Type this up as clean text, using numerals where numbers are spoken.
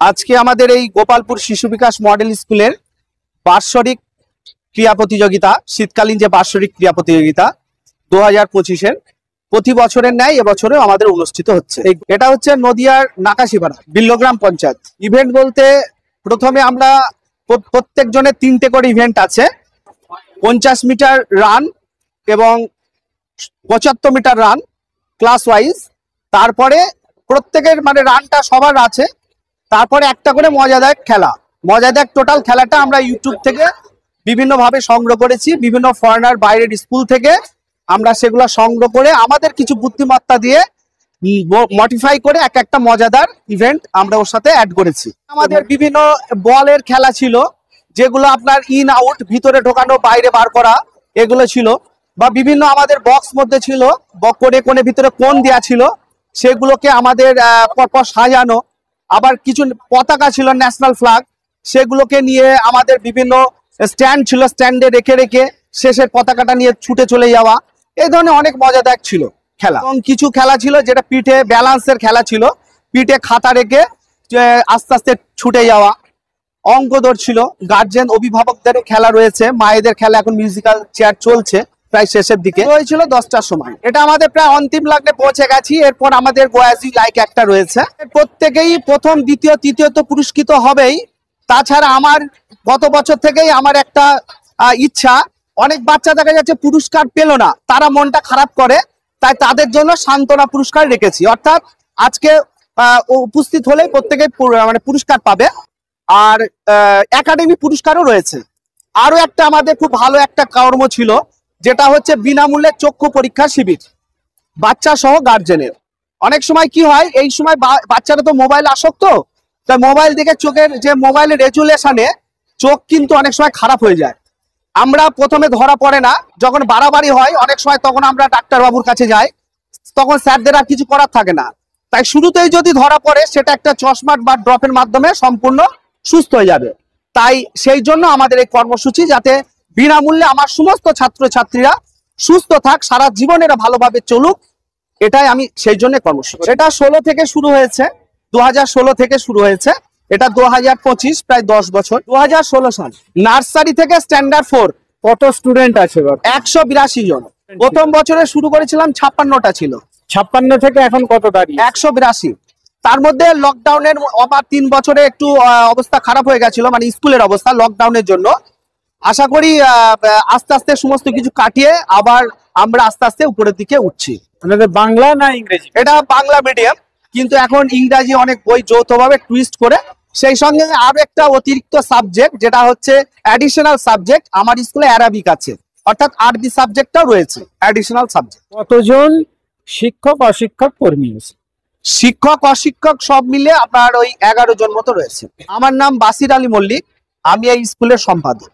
আজকে আমাদের এই গোপালপুর শিশু বিকাশ মডেল স্কুলের বার্ষিক ক্রীড়া প্রতিযোগিতা, শীতকালীন যে বার্ষিক ক্রীড়া প্রতিযোগিতা 2025-এর প্রতি বছরের ন্যায় এবছরেও আমাদের অনুষ্ঠিত হচ্ছে। এটা হচ্ছে নদিয়ার নাকাশিপাড়া বিল্লগ্রাম পঞ্চায়েত। ইভেন্ট বলতে প্রথমে আমরা প্রত্যেক জনের 3টে করে ইভেন্ট আছে। 50 মিটার রান এবং 75 মিটার রান ক্লাস ওয়াইজ। তারপরে প্রত্যেকের রানটা সবার আছে। তারপরে একটা করে মজাদার খেলা, মজাদার টোটাল খেলাটা আমরা ইউটিউব থেকে বিভিন্নভাবে সংগ্রহ করেছি, বিভিন্ন ফরেনার বাইরের স্কুল থেকে আমরা সেগুলো সংগ্রহ করে আমাদের কিছু বুদ্ধিমত্তা দিয়ে মডিফাই করে একটা মজাদার ইভেন্ট আমরা ওর সাথে অ্যাড করেছি। আমাদের বিভিন্ন বলের খেলা ছিল, যেগুলো আপনার ইন আউট, ভিতরে ঢোকানো বাইরে বার করা, এগুলো ছিল। বা বিভিন্ন আমাদের বক্স মধ্যে ছিল, কোণে কোণে ভিতরে কোণ দেওয়া ছিল, সেগুলোকে আমাদের পরপর সাজানো। আবার কিছু পতাকা ছিল, ন্যাশনাল ফ্ল্যাগ, সেগুলোকে নিয়ে আমাদের বিভিন্ন স্ট্যান্ড ছিল, স্ট্যান্ডে রেখে রেখে শেষের পতাকাটা নিয়ে ছুটে চলে যাওয়া। এই ধরনের অনেক মজাদার ছিল খেলা। এবং কিছু খেলা ছিল যেটা পিঠে ব্যালেন্সের খেলা ছিল, পিঠে খাতা রেখে আস্তে আস্তে ছুটে যাওয়া। অঙ্ক দৌড় ছিল, গার্জেন অভিভাবকদের খেলা রয়েছে, মায়েদের খেলা এখন মিউজিক্যাল চেয়ার চলছে প্রায় শেষের দিকে। হয়েছিল 10টার সময়। এটা আমাদের প্রায় অন্তিম লগ্নে পৌঁছে গেছি। এরপর আমাদের গোয়াজি লাইক একটা রয়েছে। প্রত্যেকেই প্রথম, দ্বিতীয়, তৃতীয় তো পুরস্কৃত হবেই। তাছাড়া আমার গত বছর থেকেই আমার একটা ইচ্ছা, অনেক বাচ্চা দেখা যাচ্ছে পুরস্কার পেল না, তারা মনটা খারাপ করে, তাই তাদের জন্য সান্ত্বনা পুরস্কার রেখেছি। অর্থাৎ আজকে উপস্থিত হলেই প্রত্যেকে পুরস্কার পাবে। আর একাডেমি পুরস্কারও রয়েছে। আরো একটা আমাদের খুব ভালো একটা কর্ম ছিল, যেটা হচ্ছে বিনামূল্যে চক্ষু পরীক্ষা শিবির বাচ্চা সহ গার্জেনের। অনেক সময় কি হয়, এই সময় বাচ্চারা তো মোবাইল আসক্ত, তাই মোবাইল দেখে চোখের যে মোবাইলের রেজুলেশনে চোখ কিন্তু অনেক সময় খারাপ হয়ে যায়। আমরা প্রথমে ধরা পড়ে না, যখন বাড়াবাড়ি হয় অনেক সময় তখন আমরা ডাক্তারবাবুর কাছে যাই, তখন স্যারদের আর কিছু করার থাকে না। তাই শুরুতেই যদি ধরা পড়ে, সেটা একটা চশমা বা ড্রপের মাধ্যমে সম্পূর্ণ সুস্থ হয়ে যাবে। তাই সেই জন্য আমাদের এই কর্মসূচি, যাতে বিনামূল্যে আমার সমস্ত ছাত্রছাত্রীরা সুস্থ থাক, সারা জীবন এরা ভালোভাবে চলুক, এটাই আমি সেই জন্য কর্মসূচি। এটা 16 থেকে শুরু হয়েছে, 2016 থেকে শুরু হয়েছে। এটা 2025, প্রায় 10 বছর। 2016 সাল নার্সারি থেকে স্ট্যান্ডার্ড 4। কত স্টুডেন্ট আছে? 182 জন। প্রথম বছরে শুরু করেছিলাম 56টা ছিল। 56 থেকে এখন কত দাঁড়িয়ে? 182। তার মধ্যে লকডাউনের আবার 3 বছরে একটু অবস্থা খারাপ হয়ে গেছিল, স্কুলের অবস্থা লকডাউনের জন্য। আশা করি আস্তে আস্তে সমস্ত কিছু কাটিয়ে আবার আমরা আস্তে আস্তে উপরের দিকে উঠছি। বাংলা না ইংরেজি? এটা বাংলা মিডিয়াম, কিন্তু এখন ইংরাজি অনেক বই যৌথভাবে টুইস্ট করে, সেই সঙ্গে আরো একটা অতিরিক্ত সাবজেক্ট, যেটা হচ্ছে অ্যাডিশনাল সাবজেক্ট। আমার স্কুলে অ্যারাবিক আছে, অর্থাৎ আরবি সাবজেক্টটাও রয়েছে, অ্যাডিশনাল সাবজেক্ট। কতজন শিক্ষক অশিক্ষক কর্মী আছে? শিক্ষক অশিক্ষক সব মিলে আপনার ওই 11 জন মতো রয়েছে। আমার নাম বাসির আলী মল্লিক, আমি এই স্কুলের সম্পাদক।